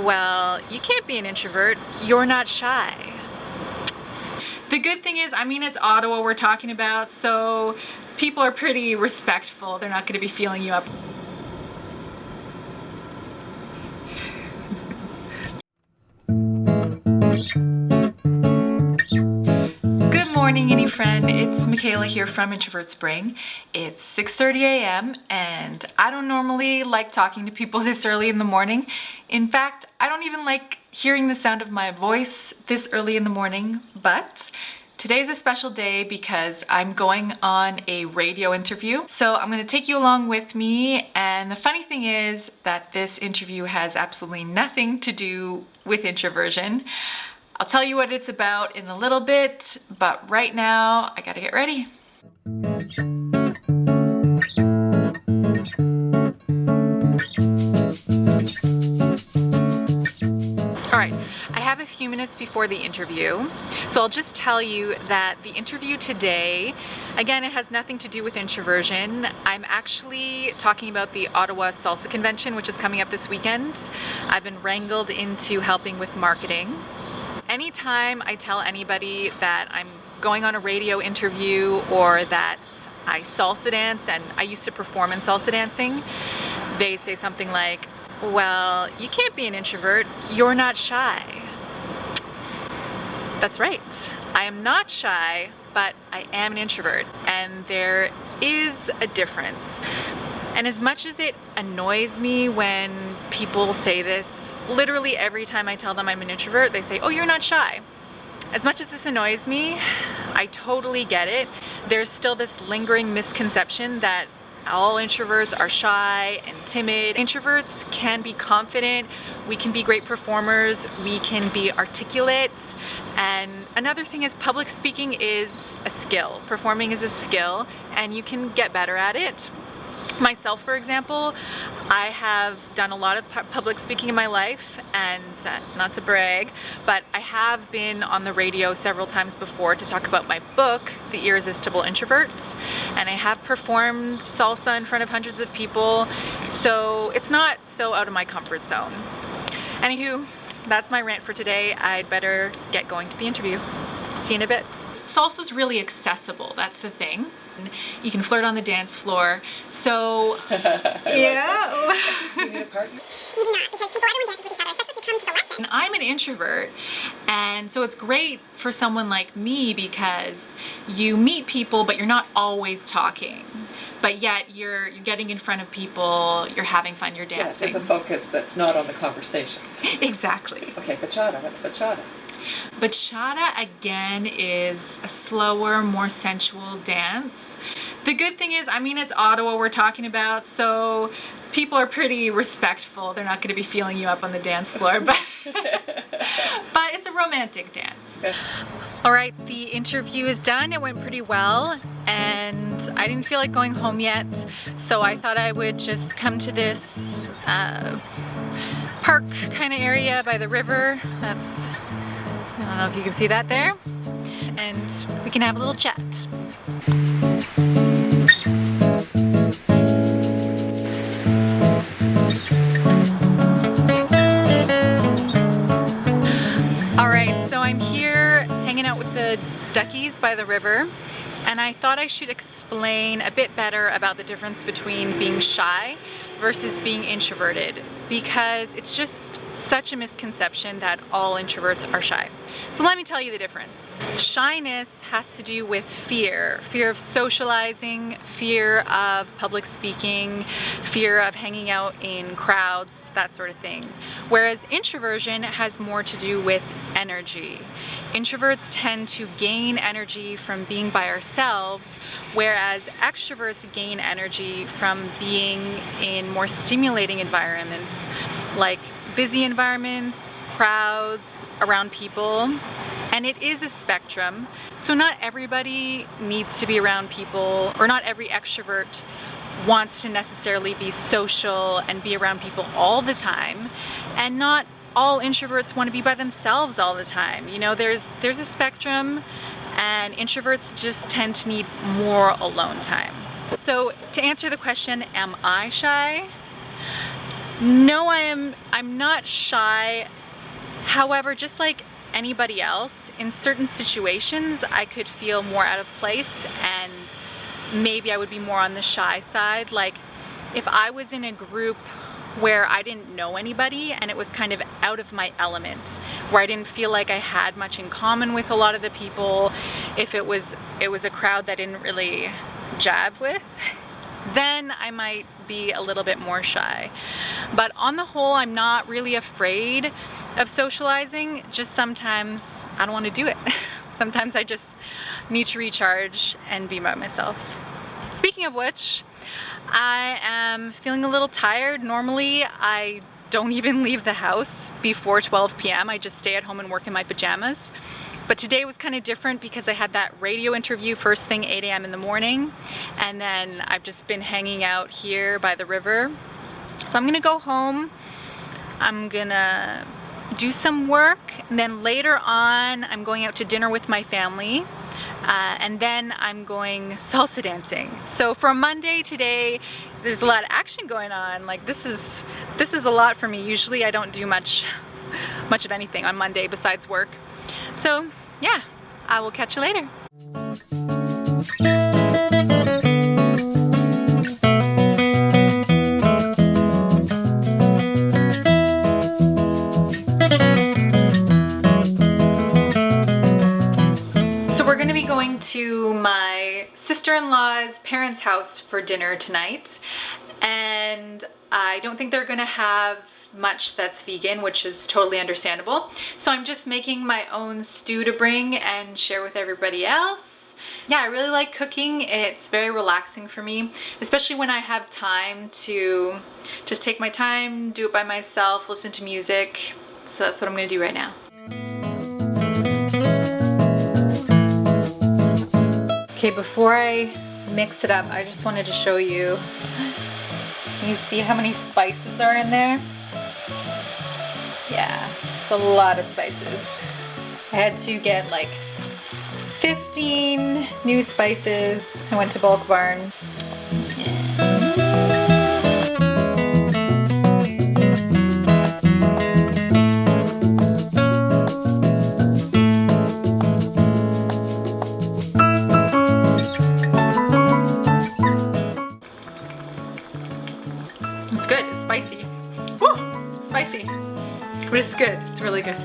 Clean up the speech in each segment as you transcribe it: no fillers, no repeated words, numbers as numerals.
Well, you can't be an introvert. You're not shy. The good thing is, it's Ottawa we're talking about, so people are pretty respectful. They're not going to be feeling you up. Good morning, innie friend. It's Michaela here from Introvert Spring. It's 6:30 a.m. and I don't normally like talking to people this early in the morning. In fact, I don't even like hearing the sound of my voice this early in the morning, but today's a special day because I'm going on a radio interview. So I'm going to take you along with me, and the funny thing is that this interview has absolutely nothing to do with introversion. I'll tell you what it's about in a little bit, but right now I gotta get ready. All right, I have a few minutes before the interview, so I'll just tell you that the interview today, again, it has nothing to do with introversion. I'm actually talking about the Ottawa Salsa Convention, which is coming up this weekend. I've been wrangled into helping with marketing. Anytime I tell anybody that I'm going on a radio interview or that I salsa dance, and I used to perform in salsa dancing, they say something like, well, you can't be an introvert, you're not shy. That's right, I am not shy, but I am an introvert, and there is a difference. And as much as it annoys me when people say this, literally every time I tell them I'm an introvert, they say, oh, you're not shy. As much as this annoys me, I totally get it. There's still this lingering misconception that all introverts are shy and timid. Introverts can be confident, we can be great performers, we can be articulate. And another thing is, public speaking is a skill. Performing is a skill, and you can get better at it. Myself, for example, I have done a lot of public speaking in my life, and not to brag, but I have been on the radio several times before to talk about my book, The Irresistible Introvert, and I have performed salsa in front of hundreds of people, so it's not so out of my comfort zone. Anywho, that's my rant for today. I'd better get going to the interview. See you in a bit. Salsa's really accessible, that's the thing. You can flirt on the dance floor. So, yeah. Do you need a partner? You do not, because people everyone dances with each other, especially if you come to the lesson. And I'm an introvert, and so it's great for someone like me because you meet people, but you're not always talking. But yet you're getting in front of people, you're having fun, you're dancing. Yes, there's a focus that's not on the conversation. Exactly. Okay, bachata. What's bachata? Bachata, again, is a slower, more sensual dance. The good thing is, it's Ottawa we're talking about, so people are pretty respectful. They're not going to be feeling you up on the dance floor, but it's a romantic dance. Okay. All right, the interview is done. It went pretty well, and I didn't feel like going home yet, so I thought I would just come to this park kind of area by the river. I don't know if you can see that there, and we can have a little chat. All right, so I'm here hanging out with the duckies by the river, and I thought I should explain a bit better about the difference between being shy versus being introverted, because it's just such a misconception that all introverts are shy. So let me tell you the difference. Shyness has to do with fear of socializing, fear of public speaking, fear of hanging out in crowds, that sort of thing. Whereas introversion has more to do with energy. Introverts tend to gain energy from being by ourselves, whereas extroverts gain energy from being in more stimulating environments, like busy environments, crowds, around people. And it is a spectrum, so not everybody needs to be around people, or not every extrovert wants to necessarily be social and be around people all the time, and not all introverts want to be by themselves all the time. You know, there's a spectrum, and introverts just tend to need more alone time. So to answer the question, am I shy? No, I'm not shy. However, just like anybody else, in certain situations I could feel more out of place and maybe I would be more on the shy side. Like if I was in a group where I didn't know anybody and it was kind of out of my element, where I didn't feel like I had much in common with a lot of the people, if it was a crowd that I didn't really jive with, then I might be a little bit more shy. But on the whole, I'm not really afraid of socializing, just sometimes I don't want to do it. Sometimes I just need to recharge and be by myself. Speaking of which, I am feeling a little tired. Normally, I don't even leave the house before 12 p.m. I just stay at home and work in my pajamas. But today was kind of different because I had that radio interview first thing 8 a.m. in the morning, and then I've just been hanging out here by the river. So I'm gonna go home, I'm gonna do some work, and then later on I'm going out to dinner with my family, and then I'm going salsa dancing. So for Monday today, there's a lot of action going on. Like this is a lot for me. Usually I don't do much of anything on Monday besides work. So yeah, I will catch you later. Going to my sister-in-law's parents' house for dinner tonight, and I don't think they're gonna have much that's vegan, which is totally understandable. So I'm just making my own stew to bring and share with everybody else. Yeah, I really like cooking. It's very relaxing for me, especially when I have time to just take my time, do it by myself, listen to music. So that's what I'm gonna do right now. Okay, before I mix it up, I just wanted to show you. You see how many spices are in there? Yeah, it's a lot of spices. I had to get like 15 new spices. I went to Bulk Barn. It's good, it's spicy. Woo, spicy. But it's good, it's really good.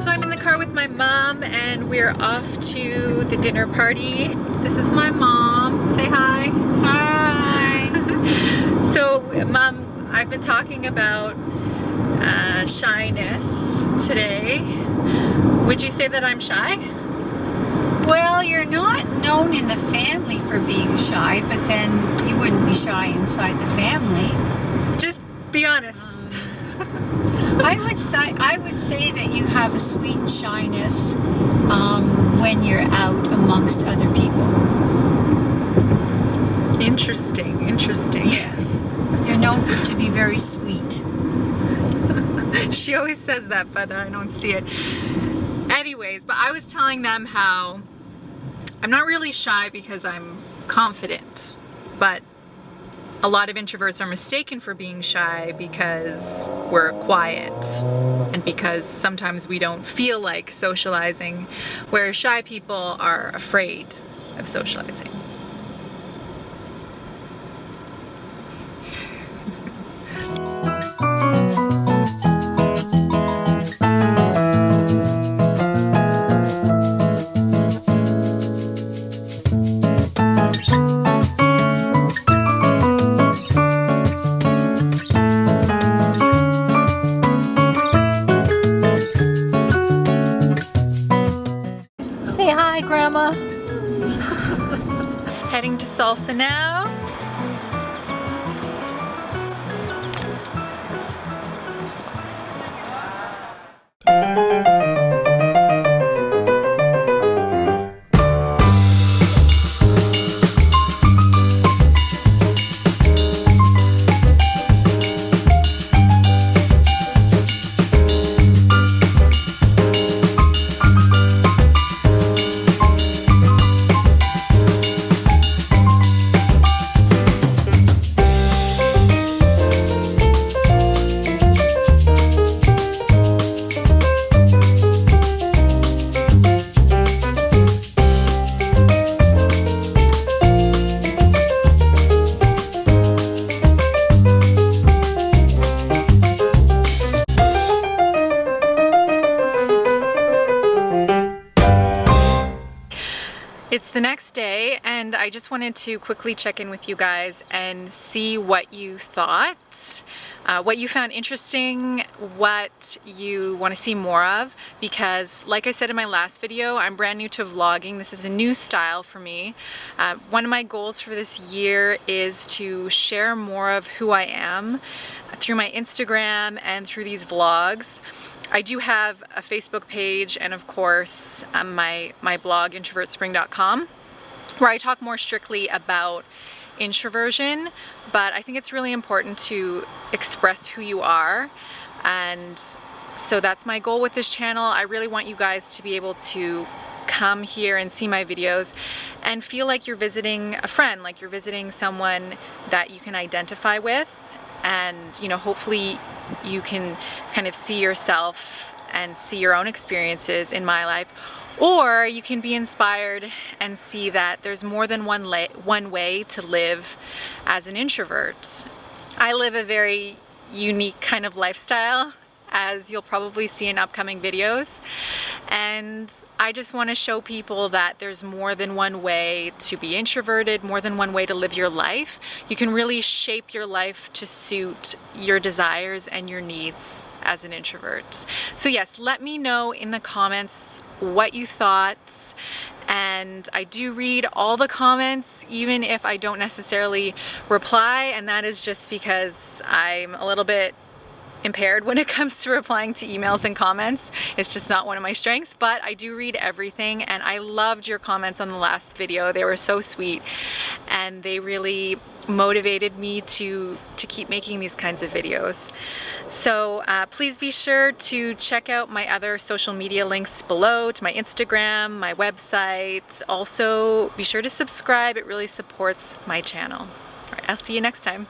So I'm in the car with my mom and we're off to the dinner party. This is my mom. Say hi. Hi. So Mom, I've been talking about shyness today. Would you say that I'm shy? Well, you're not known in the family for being shy, but then you wouldn't be shy inside the family. Just be honest. I would say that you have a sweet shyness when you're out amongst other people. Interesting, interesting. Yes. You're known to be very sweet. She always says that, but I don't see it. Anyways, but I was telling them how I'm not really shy because I'm confident, but a lot of introverts are mistaken for being shy because we're quiet and because sometimes we don't feel like socializing, whereas shy people are afraid of socializing. Say hi, Grandma. Heading to salsa now. I just wanted to quickly check in with you guys and see what you thought, what you found interesting, what you want to see more of, because like I said in my last video, I'm brand new to vlogging. This is a new style for me. One of my goals for this year is to share more of who I am through my Instagram and through these vlogs. I do have a Facebook page and of course my blog introvertspring.com, where I talk more strictly about introversion, but I think it's really important to express who you are, and so that's my goal with this channel. I really want you guys to be able to come here and see my videos and feel like you're visiting a friend, like you're visiting someone that you can identify with, and you know, hopefully you can kind of see yourself and see your own experiences in my life, or you can be inspired and see that there's more than one way to live as an introvert. I live a very unique kind of lifestyle, as you'll probably see in upcoming videos, and I just want to show people that there's more than one way to be introverted, more than one way to live your life. You can really shape your life to suit your desires and your needs as an introvert. So yes, let me know in the comments what you thought, and I do read all the comments even if I don't necessarily reply, and that is just because I'm a little bit impaired when it comes to replying to emails and comments. It's just not one of my strengths, but I do read everything, and I loved your comments on the last video. They were so sweet and they really motivated me to keep making these kinds of videos. So please be sure to check out my other social media links below, to my Instagram, my website. Also be sure to subscribe, it really supports my channel. All right, I'll see you next time.